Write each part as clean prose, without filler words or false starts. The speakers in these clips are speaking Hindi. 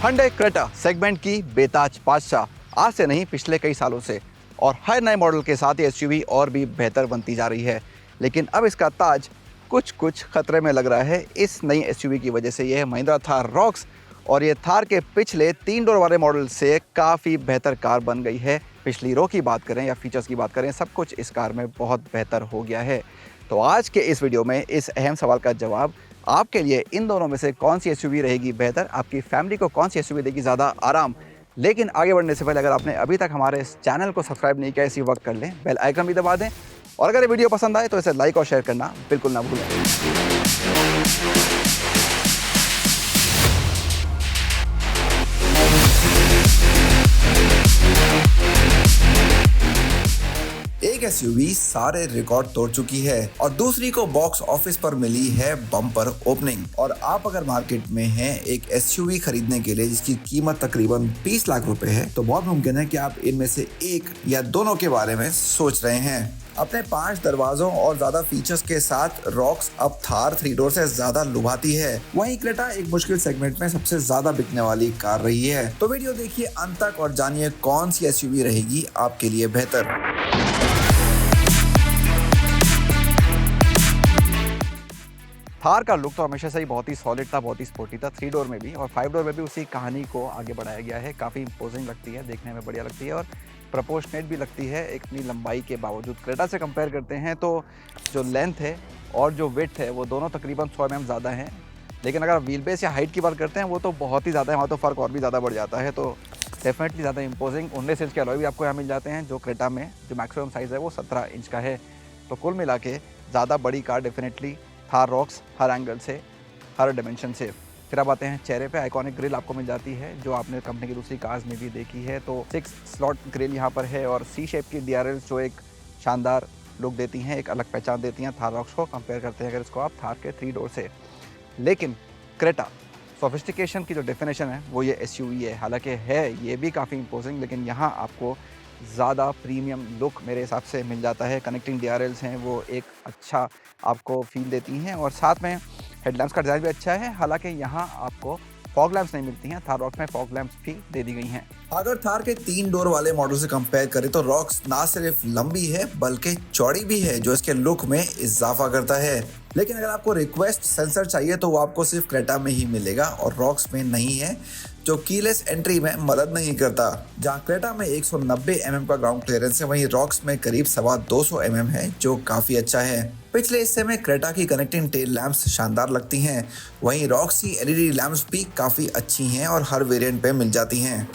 Hyundai क्रेटा सेगमेंट की बेताज बादशाह आज से नहीं पिछले कई सालों से, और हर नए मॉडल के साथ ये एसयूवी और भी बेहतर बनती जा रही है। लेकिन अब इसका ताज कुछ खतरे में लग रहा है इस नई एसयूवी की वजह से। ये है महिंद्रा थार रॉक्स, और ये थार के पिछले 3 डोर वाले मॉडल से काफ़ी बेहतर कार बन गई है। पिछली रो की बात करें या फीचर्स की बात करें, सब कुछ इस कार में बहुत बेहतर हो गया है। तो आज के इस वीडियो में इस अहम सवाल का जवाब आपके लिए इन दोनों में से कौन सी एसयूवी रहेगी बेहतर, आपकी फैमिली को कौन सी एसयूवी देगी ज़्यादा आराम। लेकिन आगे बढ़ने से पहले अगर आपने अभी तक हमारे इस चैनल को सब्सक्राइब नहीं किया, इसी वक्त कर लें, बेल आइकन भी दबा दें, और अगर ये वीडियो पसंद आए तो इसे लाइक और शेयर करना बिल्कुल ना भूलें। एक एसयूवी सारे रिकॉर्ड तोड़ चुकी है और दूसरी को बॉक्स ऑफिस पर मिली है बम्पर ओपनिंग। और आप अगर मार्केट में हैं एक एसयूवी खरीदने के लिए जिसकी कीमत तकरीबन 20 लाख रुपए है, तो बहुत मुमकिन है कि आप इनमें से एक या दोनों के बारे में सोच रहे हैं। अपने 5 दरवाजों और ज्यादा फीचर्स के साथ रॉक्स अब थार 3 डोर से ज्यादा लुभाती है। वहीं क्रेटा एक मुश्किल सेगमेंट में सबसे ज्यादा बिकने वाली कार रही है। तो वीडियो देखिए अंत तक और जानिए कौन सी एसयूवी रहेगी आपके लिए बेहतर। थार का लुक तो हमेशा से ही बहुत ही सॉलिड था, बहुत ही स्पोर्टी था, 3 डोर में भी और 5 डोर में भी उसी कहानी को आगे बढ़ाया गया है। काफ़ी इंपोजिंग लगती है, देखने में बढ़िया लगती है और प्रोपोर्शनेट भी लगती है इतनी लंबाई के बावजूद। क्रेटा से कंपेयर करते हैं तो जो लेंथ है और जो विड्थ है वो दोनों तकरीबन 100 mm ज़्यादा हैं। लेकिन अगर व्हील बेस या हाइट की बात करते हैं वो तो बहुत ही ज़्यादा है, वहाँ तो फ़र्क और भी ज़्यादा बढ़ जाता है। तो डेफिनेटली ज़्यादा इंपोजिंग 19 इंच के अलॉय भी आपको यहाँ मिल जाते हैं, जो क्रेटा में जो मैक्सिमम साइज़ है वो 17 इंच का है। तो कुल मिला के ज़्यादा बड़ी कार डेफिनेटली थार रॉक्स, हर एंगल से, हर डायमेंशन से। फिर अब आते हैं चेहरे पे, आइकॉनिक ग्रिल आपको मिल जाती है जो आपने कंपनी की दूसरी कार्स में भी देखी है। तो 6 स्लॉट ग्रिल यहाँ पर है और सी शेप की DRLs जो एक शानदार लुक देती हैं, एक अलग पहचान देती हैं थार रॉक्स को। कंपेयर करते हैं अगर इसको आप थार के 3 डोर से। लेकिन क्रेटा सोफिस्टिकेशन की जो डेफिनेशन है वो ये एसयूवी है। हालांकि है ये भी काफ़ी इंपोजिंग, लेकिन यहाँ आपको ज़्यादा प्रीमियम लुक मेरे हिसाब से मिल जाता है। कनेक्टिंग DRLs हैं वो एक अच्छा आपको फील देती हैं, और साथ में हेडलैम्प्स का डिज़ाइन भी अच्छा है। हालांकि यहाँ आपको फॉग लैम्प्स नहीं मिलती हैं, थार रॉक्स में फॉग लैम्प्स भी दे दी गई हैं। अगर थार के 3 डोर वाले मॉडल से कंपेयर करें तो रॉक्स ना सिर्फ लंबी है बल्कि चौड़ी भी है, जो इसके लुक में इजाफा करता है। लेकिन अगर आपको रिक्वेस्ट सेंसर चाहिए तो वो आपको सिर्फ क्रेटा में ही मिलेगा और रॉक्स में नहीं है, जो कीलेस एंट्री में मदद नहीं करता। जहां क्रेटा में 190 mm का ग्राउंड क्लियरेंस है, वहीं रॉक्स में करीब 250 mm है, जो काफी अच्छा है। पिछले हिस्से में क्रेटा की कनेक्टिंग टेल लैंप्स शानदार लगती हैं, वहीं रॉक्स की LED लैंप्स भी काफी अच्छी हैं और हर वेरिएंट पे मिल जाती हैं।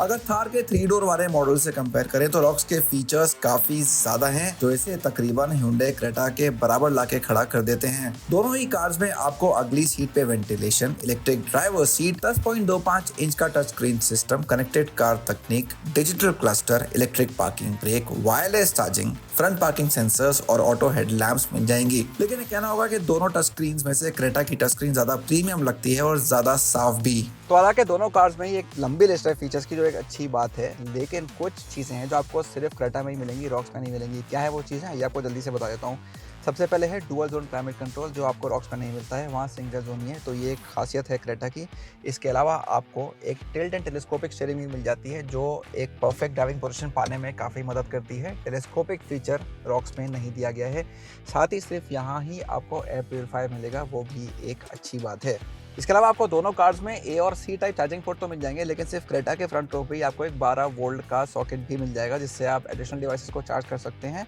अगर थार के 3 डोर वाले मॉडल से कंपेयर करें तो रॉक्स के फीचर्स काफी ज्यादा हैं, जो इसे तकरीबन Hyundai क्रेटा के बराबर लाके खड़ा कर देते हैं। दोनों ही कार्स में आपको अगली सीट पे ventilation, electric driver seat, 10.25 inch का touch screen system, connected car तकनीक, digital cluster, electric parking brake, wireless charging, front parking sensors और ऑटो हेडलैम्प्स मिल जाएंगी। लेकिन ये कहना होगा कि दोनों टच स्क्रीन में से क्रेटा की टच स्क्रीन ज्यादा प्रीमियम लगती है और ज्यादा साफ भी। तो हालांकि दोनों कार्स में ही एक लंबी लिस्ट है फीचर्स की, जो एक अच्छी बात है, लेकिन कुछ चीज़ें हैं जो आपको सिर्फ क्रेटा में ही मिलेंगी, रॉक्स में नहीं मिलेंगी। क्या है वो चीज़ें, ये आपको जल्दी से बता देता हूँ। सबसे पहले है डुअल जोन क्लाइमेट कंट्रोल, जो आपको रॉक्स में नहीं मिलता है, वहाँ सिंगल जोन ही है, तो ये एक खासियत है क्रेटा की। इसके अलावा आपको एक tilt and telescopic steering wheel मिल जाती है, जो एक परफेक्ट ड्राइविंग पोजीशन पाने में काफ़ी मदद करती है। टेलीस्कोपिक फीचर रॉक्स में नहीं दिया गया है। साथ ही सिर्फ यहाँ ही आपको एयर प्योरीफायर मिलेगा, वो भी एक अच्छी बात है। इसके अलावा आपको दोनों कार्स में A और C टाइप चार्जिंग पोर्ट तो मिल जाएंगे, लेकिन सिर्फ क्रेटा के फ्रंट रो पे ही आपको एक 12 वोल्ट का सॉकेट भी मिल जाएगा, जिससे आप एडिशनल डिवाइसेस को चार्ज कर सकते हैं।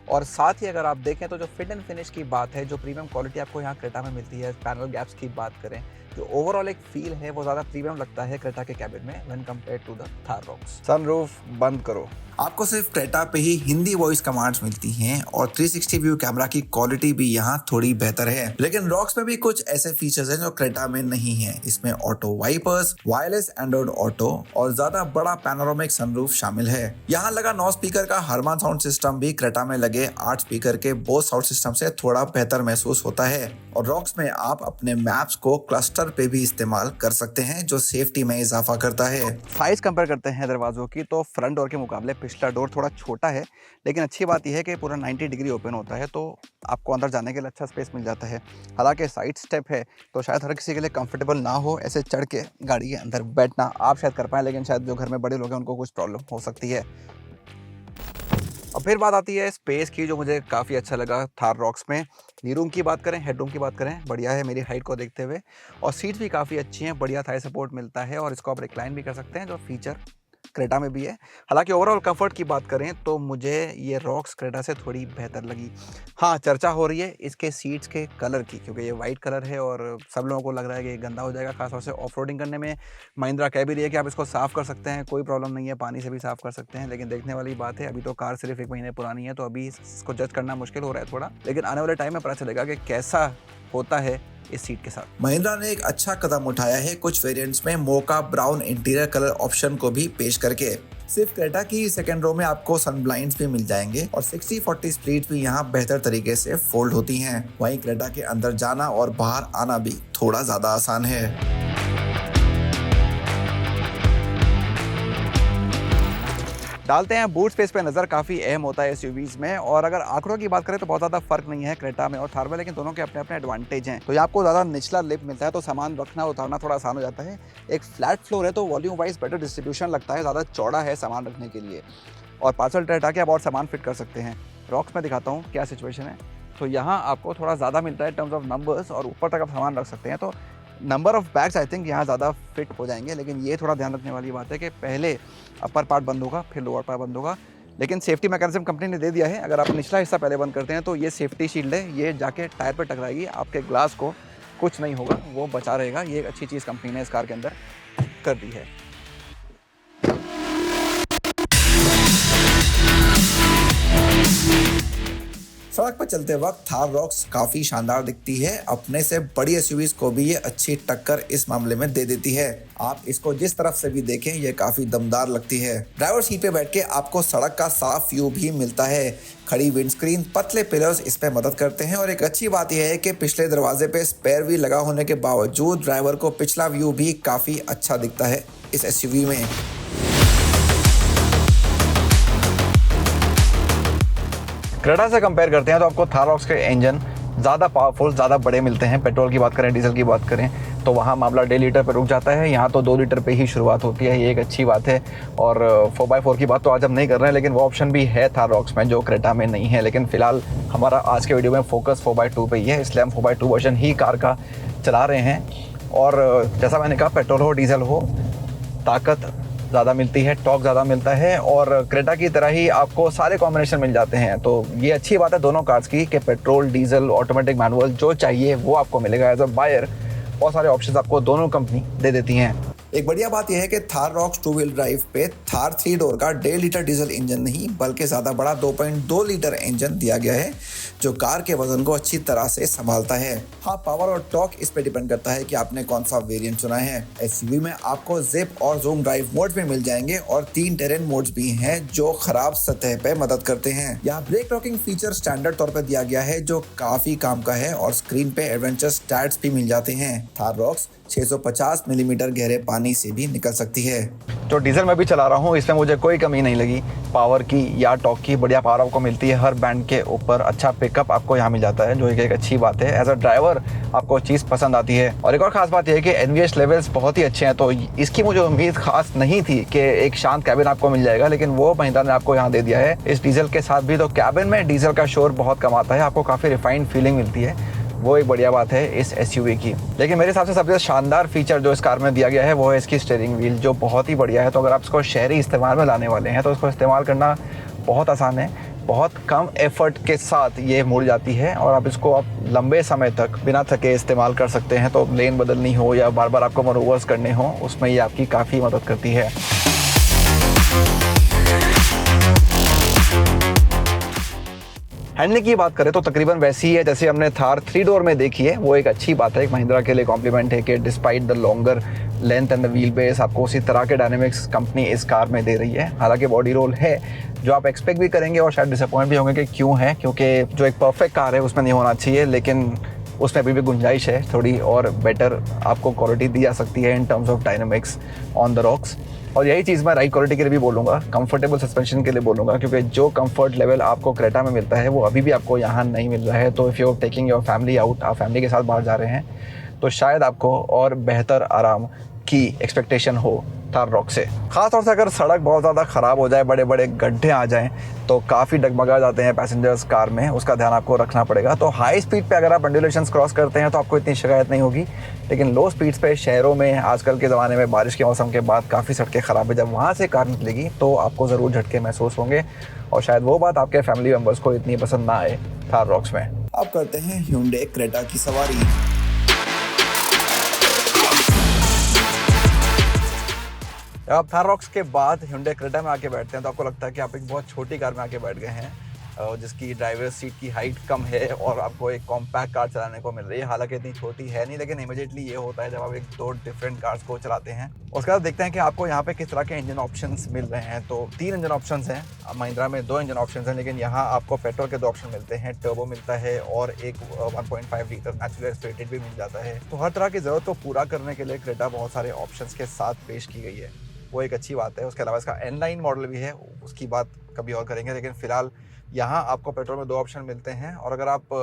और साथ ही अगर आप देखें तो जो फिट एंड फिनिश की बात है, जो प्रीमियम क्वालिटी आपको यहाँ क्रेटा में मिलती है, पैनल गैप्स की बात करें, जो ओवरऑल एक फील है वो ज़्यादा प्रीमियम लगता है क्रेटा के कैबिन में when compared to the Thar Roxx. Sunroof बंद करो। आपको सिर्फ क्रेटा पे ही हिंदी वॉइस कमांड्स मिलती हैं और 360 व्यू कैमरा की क्वालिटी भी यहाँ थोड़ी बेहतर है। लेकिन रॉक्स में भी कुछ ऐसे फीचर्स हैं जो क्रेटा में नहीं है। इसमें auto wipers, wireless Android auto और ज्यादा बड़ा पैनोरामिक सनरूफ शामिल है। यहाँ लगा 9 स्पीकर का हरमान साउंड सिस्टम भी क्रेटा में लगे 8 स्पीकर के बोस साउंड सिस्टम से थोड़ा बेहतर महसूस होता है। और रॉक्स में आप अपने मैप्स को क्लस्टर कलर पे भी इस्तेमाल कर सकते हैं, जो सेफ्टी में इजाफा करता है। साइज़ कंपेयर करते हैं दरवाज़ों की तो फ्रंट डोर के मुकाबले पिछला डोर थोड़ा छोटा है, लेकिन अच्छी बात यह है कि पूरा 90 डिग्री ओपन होता है, तो आपको अंदर जाने के लिए अच्छा स्पेस मिल जाता है। हालांकि साइड स्टेप है तो शायद हर किसी के लिए कंफर्टेबल ना हो ऐसे चढ़ के गाड़ी के अंदर बैठना। आप शायद कर पाएँ, लेकिन शायद जो घर में बड़े लोग हैं उनको कुछ प्रॉब्लम हो सकती है। और फिर बात आती है स्पेस की, जो मुझे काफ़ी अच्छा लगा थार रॉक्स में। नी रूम की बात करें, हेड रूम की बात करें, बढ़िया है मेरी हाइट को देखते हुए, और सीट्स भी काफ़ी अच्छी हैं, बढ़िया थाई सपोर्ट मिलता है, और इसको आप रिक्लाइन भी कर सकते हैं, जो फीचर क्रेटा में भी है। हालांकि ओवरऑल कंफर्ट की बात करें तो मुझे ये रॉक्स क्रेटा से थोड़ी बेहतर लगी। हाँ, चर्चा हो रही है इसके सीट्स के कलर की, क्योंकि ये वाइट कलर है और सब लोगों को लग रहा है कि ये गंदा हो जाएगा, खासतौर से ऑफ रोडिंग करने में। महिंद्रा कह भी रही है कि आप इसको साफ़ कर सकते हैं, कोई प्रॉब्लम नहीं है, पानी से भी साफ़ कर सकते हैं, लेकिन देखने वाली बात है। अभी तो कार सिर्फ 1 महीने पुरानी है, तो अभी इसको जज करना मुश्किल हो रहा है थोड़ा, लेकिन आने वाले टाइम में पता चलेगा कि कैसा होता है इस सीट के साथ। महिंद्रा ने एक अच्छा कदम उठाया है कुछ वेरिएंट्स में मोका ब्राउन इंटीरियर कलर ऑप्शन को भी पेश करके। सिर्फ क्रेटा की सेकंड रो में आपको सन ब्लाइंड्स भी मिल जाएंगे और 60-40 स्प्लिट भी यहाँ बेहतर तरीके से फोल्ड होती हैं। वहीं क्रेटा के अंदर जाना और बाहर आना भी थोड़ा ज्यादा आसान है। डालते हैं बूट स्पेस पे नज़र, काफ़ी अहम होता है एसयूवीज में। और अगर आंकड़ों की बात करें तो बहुत ज़्यादा फर्क नहीं है क्रेटा में और थार में, लेकिन दोनों के अपने अपने एडवांटेज हैं। तो ये आपको ज़्यादा निचला लिप मिलता है, तो सामान रखना उतारना थोड़ा आसान हो जाता है। एक फ्लैट फ्लोर है तो वॉल्यूम वाइज बेटर डिस्ट्रीब्यूशन लगता है, ज़्यादा चौड़ा है सामान रखने के लिए, और पार्सल ट्रे हटा के आप और सामान फिट कर सकते हैं। रॉक्स में दिखाता हूँ क्या सिचुएशन है। तो यहाँ आपको थोड़ा ज़्यादा मिलता है टर्म्स ऑफ नंबर्स, और ऊपर तक आप सामान रख सकते हैं, तो number of bags I think यहाँ ज़्यादा फिट हो जाएंगे। लेकिन ये थोड़ा ध्यान रखने वाली बात है कि पहले अपर पार्ट बंद होगा, फिर लोअर पार्ट बंद होगा, लेकिन सेफ्टी मैकेनिज्म कंपनी ने दे दिया है। अगर आप निचला हिस्सा पहले बंद करते हैं तो ये सेफ्टी शील्ड है, ये जाके टायर पर टकराएगी, आपके ग्लास को कुछ नहीं होगा, वो बचा रहेगा। ये एक अच्छी चीज़ कंपनी ने इस कार के अंदर कर दी है। सड़क पर चलते वक्त थार रॉक्स काफी शानदार दिखती है। अपने से बड़ी एसयूवीज को भी ये अच्छी टक्कर इस मामले में दे देती है। आप इसको जिस तरफ से भी देखें ये काफी दमदार लगती है। ड्राइवर सीट पे बैठ के आपको सड़क का साफ व्यू भी मिलता है। खड़ी विंडस्क्रीन, पतले पिलर्स इस पे मदद करते हैं, और एक अच्छी बात यह है कि पिछले दरवाजे पे स्पेयर व्हील लगा होने के बावजूद ड्राइवर को पिछला व्यू भी काफी अच्छा दिखता है इस एसयूवी में। क्रेटा से कंपेयर करते हैं तो आपको थार रॉक्स के इंजन ज़्यादा पावरफुल, ज़्यादा बड़े मिलते हैं। पेट्रोल की बात करें, डीजल की बात करें तो वहाँ मामला 1.5 लीटर पर रुक जाता है, यहाँ तो 2 लीटर पे ही शुरुआत होती है, ये एक अच्छी बात है। और 4x4 की बात तो आज हम नहीं कर रहे हैं, लेकिन वो ऑप्शन भी है थार रॉक्स में जो क्रेटा में नहीं है। लेकिन फिलहाल हमारा आज के वीडियो में फोकस 4x2 पे ही है, इसलिए हम 4x2 वर्जन ही कार का चला रहे हैं। और जैसा मैंने कहा, पेट्रोल हो डीजल हो, ताकत ज़्यादा मिलती है, टॉर्क ज़्यादा मिलता है, और क्रेटा की तरह ही आपको सारे कॉम्बिनेशन मिल जाते हैं। तो ये अच्छी बात है दोनों कार्स की कि पेट्रोल, डीजल, ऑटोमेटिक, मैनुअल जो चाहिए वो आपको मिलेगा। एज अ बायर बहुत सारे ऑप्शंस आपको दोनों कंपनी दे देती हैं। एक बढ़िया बात यह है कि थार रॉक्स 2 व्हील ड्राइव पे थार 3 डोर का 1.5 लीटर डीजल इंजन नहीं बल्कि ज्यादा बड़ा 2.2 लीटर इंजन दिया गया है, जो कार के वजन को अच्छी तरह से संभालता है। हाँ, पावर और टॉर्क इस पे डिपेंड करता है कि आपने कौन सा वेरिएंट चुना है। एसयूवी में आपको जिप और जूम ड्राइव मोड में मिल जाएंगे, और 3 टेरेन मोड्स भी हैं जो खराब सतह पे मदद करते हैं। यहाँ ब्रेक रॉकिंग फीचर स्टैंडर्ड तौर पर दिया गया है, जो काफी काम का है, और स्क्रीन पे एडवेंचर स्टैट्स भी मिल जाते हैं। थार रॉक्स 650 मिलीमीटर गहरे पानी से भी निकल सकती है। जो डीजल में भी चला रहा हूँ इसमें मुझे कोई कमी नहीं लगी पावर की या टॉर्क की। बढ़िया पावर आपको मिलती है हर बैंड के ऊपर, अच्छा पिकअप आपको यहाँ मिल जाता है, जो एक अच्छी बात है। एज अ ड्राइवर आपको चीज़ पसंद आती है। और एक और ख़ास बात यह है कि एनवीएच लेवल्स बहुत ही अच्छे हैं, तो इसकी मुझे उम्मीद खास नहीं थी कि एक शांत कैबिन आपको मिल जाएगा, लेकिन वो महिंद्रा ने आपको यहाँ दे दिया है इस डीजल के साथ भी। तो कैबिन में डीजल का शोर बहुत कम आता है, आपको काफ़ी रिफाइंड फीलिंग मिलती है, वो एक बढ़िया बात है इस एसयूवी की। लेकिन मेरे हिसाब से सबसे शानदार फीचर जो इस कार में दिया गया है वो है इसकी स्टीयरिंग व्हील, जो बहुत ही बढ़िया है। तो अगर आप इसको शहरी इस्तेमाल में लाने वाले हैं तो इसको इस्तेमाल करना बहुत आसान है, बहुत कम एफर्ट के साथ ये मुड़ जाती है, और आप इसको लंबे समय तक बिना थके इस्तेमाल कर सकते हैं। तो लेन बदलनी हो या बार बार आपको मैनूवर्स करने हो, उसमें ये आपकी काफ़ी मदद करती है। हैंडलिंग की बात करें तो तकरीबन वैसी ही है जैसे हमने थार 3 डोर में देखी है, वो एक अच्छी बात है। एक महिंद्रा के लिए कॉम्प्लीमेंट है कि despite the longer length and the wheel base आपको उसी तरह के डायनेमिक्स कंपनी इस कार में दे रही है। हालांकि बॉडी रोल है जो आप एक्सपेक्ट भी करेंगे और शायद डिसअपॉइंट भी होंगे कि क्यों है, क्योंकि जो एक परफेक्ट कार है उसमें नहीं होना चाहिए, लेकिन उसमें अभी भी गुंजाइश है, थोड़ी और बेटर आपको क्वालिटी दी जा सकती है in terms of dynamics on the rocks. और यही चीज़ मैं राइड क्वालिटी के लिए भी बोलूँगा, कंफर्टेबल सस्पेंशन के लिए बोलूँगा, क्योंकि जो कंफर्ट लेवल आपको क्रेटा में मिलता है वो अभी भी आपको यहाँ नहीं मिल रहा है। तो if you are taking your family out, आप फैमिली के साथ बाहर जा रहे हैं, तो शायद आपको और बेहतर आराम की एक्सपेक्टेशन हो थार रॉक से। ख़ासतौर से अगर सड़क बहुत ज़्यादा ख़राब हो जाए, बड़े बड़े गड्ढे आ जाएं, तो काफ़ी डगमगा जाते हैं पैसेंजर्स कार में, उसका ध्यान आपको रखना पड़ेगा। तो हाई स्पीड पे अगर आप अंडुलेशंस क्रॉस करते हैं तो आपको इतनी शिकायत नहीं होगी, लेकिन लो स्पीड्स पे शहरों में आजकल के ज़माने में बारिश के मौसम के बाद काफ़ी सड़कें ख़राब है, जब वहाँ से कार निकलेगी तो आपको ज़रूर झटके महसूस होंगे, और शायद वो बात आपके फैमिली मेम्बर्स को इतनी पसंद ना आए थार रॉक्स में। अब करते हैं Hyundai क्रेटा की सवारी। जब आप थार रॉक्स के बाद Hyundai क्रेटा में आके बैठते हैं तो आपको लगता है कि आप एक बहुत छोटी कार में आके बैठ गए हैं, जिसकी ड्राइवर सीट की हाइट कम है और आपको एक कॉम्पैक्ट कार चलाने को मिल रही है। हालांकि इतनी छोटी है नहीं, लेकिन इमीडिएटली ये होता है जब आप एक दो डिफरेंट कार्स को चलाते हैं। उसके बाद देखते हैं कि आपको यहाँ पे किस तरह के इंजन ऑप्शंस मिल रहे हैं। तो 3 इंजन ऑप्शंस हैं, महिंद्रा में 2 इंजन ऑप्शंस हैं, लेकिन यहाँ आपको पेट्रोल के 2 ऑप्शन मिलते हैं, टर्बो मिलता है और एक 1.5 लीटर नेचुरल एस्पिरेटेड भी मिल जाता है। तो हर तरह की ज़रूरत को पूरा करने के लिए क्रेटा बहुत सारे ऑप्शंस के साथ पेश की गई है, वो एक अच्छी बात है। उसके अलावा इसका N9 मॉडल भी है, उसकी बात कभी और करेंगे, लेकिन फिलहाल यहाँ आपको पेट्रोल में 2 ऑप्शन मिलते हैं। और अगर आप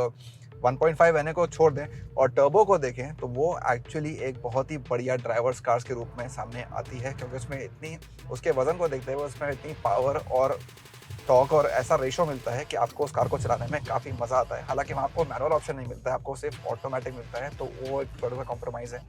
1.5 NA को छोड़ दें और टर्बो को देखें तो वो एक्चुअली एक बहुत ही बढ़िया ड्राइवर्स कार्स के रूप में सामने आती है, क्योंकि उसमें इतनी, उसके वज़न को देखते हुए उसमें इतनी पावर और टॉर्क और ऐसा रेशो मिलता है कि आपको उस कार को चलाने में काफ़ी मज़ा आता है। हालांकि वहाँ आपको मैनुअल ऑप्शन नहीं मिलता है, आपको सिर्फ ऑटोमेटिक मिलता है, तो वो एक थोड़ा सा कॉम्प्रोमाइज़ है।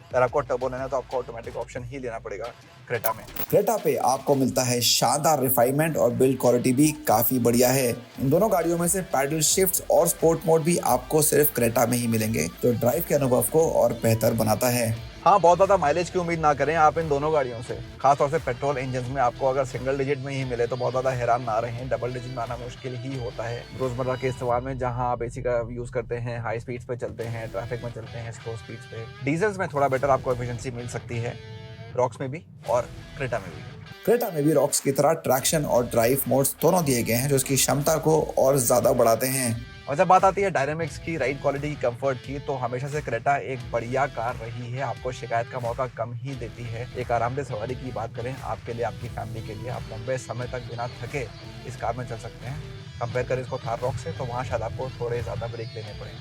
अगर आपको टर्बो लेना है तो आपको ऑटोमेटिक ऑप्शन ही लेना पड़ेगा क्रेटा में। क्रेटा पे आपको मिलता है शानदार रिफाइनमेंट और बिल्ड क्वालिटी भी काफ़ी बढ़िया है। इन दोनों गाड़ियों में से पैडल शिफ्ट्स और स्पोर्ट मोड भी आपको सिर्फ क्रेटा में ही मिलेंगे, तो ड्राइव के अनुभव को और बेहतर बनाता है। हाँ, बहुत ज़्यादा माइलेज की उम्मीद ना करें आप इन दोनों गाड़ियों से, खासतौर से पेट्रोल इंजन में आपको अगर सिंगल डिजिट में ही मिले तो बहुत ज़्यादा हैरान ना रहें। डबल डिजिट में आना मुश्किल ही होता है रोज़मर्रा के इस्तेमाल में, जहाँ आप एसी का यूज़ करते हैं, हाई स्पीड्स पे चलते हैं, ट्रैफिक में चलते हैं, स्लो स्पीड्स पे। डीजल्स में थोड़ा बेटर आपको एफिशिएंसी मिल सकती है, रॉक्स में भी और क्रेटा में भी। क्रेटा में भी रॉक्स की तरह ट्रैक्शन और ड्राइव मोड्स दोनों दिए गए हैं, जो इसकी क्षमता को और ज़्यादा बढ़ाते हैं। और जब बात आती है डायनामिक्स की, राइड क्वालिटी की, कंफर्ट की, तो हमेशा से क्रेटा एक बढ़िया कार रही है, आपको शिकायत का मौका कम ही देती है। एक आरामदेह सवारी की बात करें आपके लिए, आपकी फैमिली के लिए, आप लंबे समय तक बिना थके इस कार में चल सकते हैं। कंपेयर करें इसको थार रॉक से तो वहाँ शायद आपको थोड़े ज़्यादा ब्रेक लेने पड़े,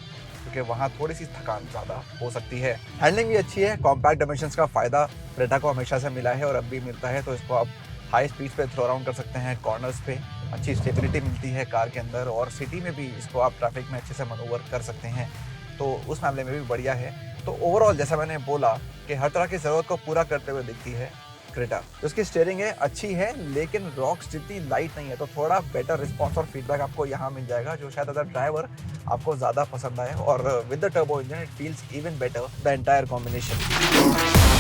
क्योंकि वहाँ थोड़ी सी थकान ज़्यादा हो सकती है। हैंडलिंग भी अच्छी है, कॉम्पैक्ट डायमेंशंस का फ़ायदा क्रेटा को हमेशा से मिला है और अब भी मिलता है, तो इसको आप हाई स्पीड पे थ्रो अराउंड कर सकते हैं, कॉर्नर्स पे अच्छी स्टेबिलिटी मिलती है कार के अंदर, और सिटी में भी इसको आप ट्रैफिक में अच्छे से मनूवर कर सकते हैं, तो उस मामले में भी बढ़िया है। तो ओवरऑल जैसा मैंने बोला कि हर तरह की ज़रूरत को पूरा करते हुए दिखती है क्रेटा। तो उसकी स्टीयरिंग है अच्छी है, लेकिन रॉक्स जितनी लाइट नहीं है, तो थोड़ा बेटर रिस्पॉन्स और फीडबैक आपको यहाँ मिल जाएगा, जो शायद अगर ड्राइवर आपको ज़्यादा पसंद आए। और with the turbo engine it feels even better the entire combination.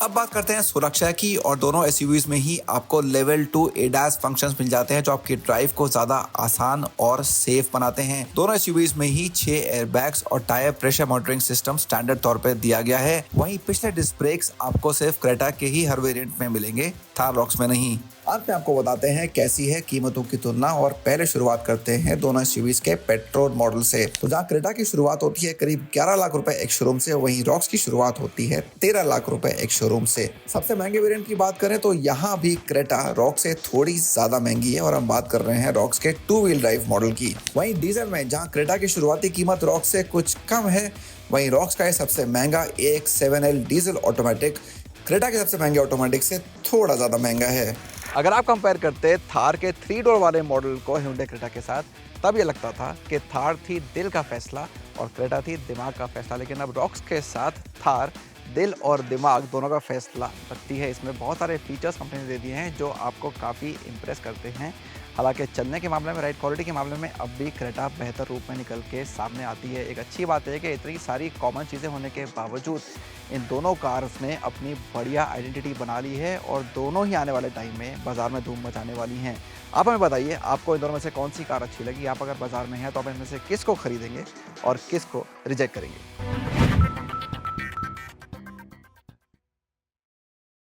अब बात करते हैं सुरक्षा की, और दोनों एसयूवीज में ही आपको लेवल 2 ADAS फंक्शंस मिल जाते हैं, जो आपकी ड्राइव को ज्यादा आसान और सेफ बनाते हैं। दोनों एसयूवीज में ही 6 एयरबैग्स और tyre pressure monitoring system standard तौर पर दिया गया है। वहीं पिछले डिस्क ब्रेक्स आपको सिर्फ क्रेटा के ही हर वेरिएंट में मिलेंगे, थार रॉक्स में नहीं। अंत में आपको बताते हैं कैसी है कीमतों की तुलना, और पहले शुरुआत करते हैं दोनों एसयूवीज के पेट्रोल मॉडल से। तो जहां क्रेटा की शुरुआत होती है करीब 11 लाख रुपए एक शोरूम से, वहीं रॉक्स की शुरुआत होती है 13 लाख रुपए एक शोरूम से। सबसे महंगे वेरिएंट की बात करें तो यहाँ भी क्रेटा रॉक्स से थोड़ी ज्यादा महंगी है, और हम बात कर रहे हैं रॉक्स के 2 व्हील ड्राइव मॉडल की। वहीं डीजल में जहाँ क्रेटा की शुरुआती कीमत रॉक्स से कुछ कम है, वहीं रॉक्स का सबसे महंगा एक 7L डीजल ऑटोमेटिक क्रेटा के सबसे महंगे ऑटोमेटिक से थोड़ा ज्यादा महंगा है। अगर आप कंपेयर करते थार के 3 डोर वाले मॉडल को Hyundai क्रेटा के साथ, तब ये लगता था कि थार थी दिल का फैसला और क्रेटा थी दिमाग का फैसला, लेकिन अब रॉक्स के साथ थार दिल और दिमाग दोनों का फैसला रखती है। इसमें बहुत सारे फीचर्स कंपनी ने दे दिए हैं जो आपको काफ़ी इम्प्रेस करते हैं। हालांकि चलने के मामले में, राइड क्वालिटी के मामले में अब भी क्रेटा बेहतर रूप में निकल के सामने आती है। एक अच्छी बात है कि इतनी सारी कॉमन चीज़ें होने के बावजूद इन दोनों कार्स ने अपनी बढ़िया आइडेंटिटी बना ली है, और दोनों ही आने वाले टाइम में बाज़ार में धूम मचाने वाली हैं। आप हमें बताइए, आपको इन दोनों में से कौन सी कार अच्छी लगी? आप अगर बाज़ार में हैं तो आप इनमें से किस को खरीदेंगे और किस को रिजेक्ट करेंगे?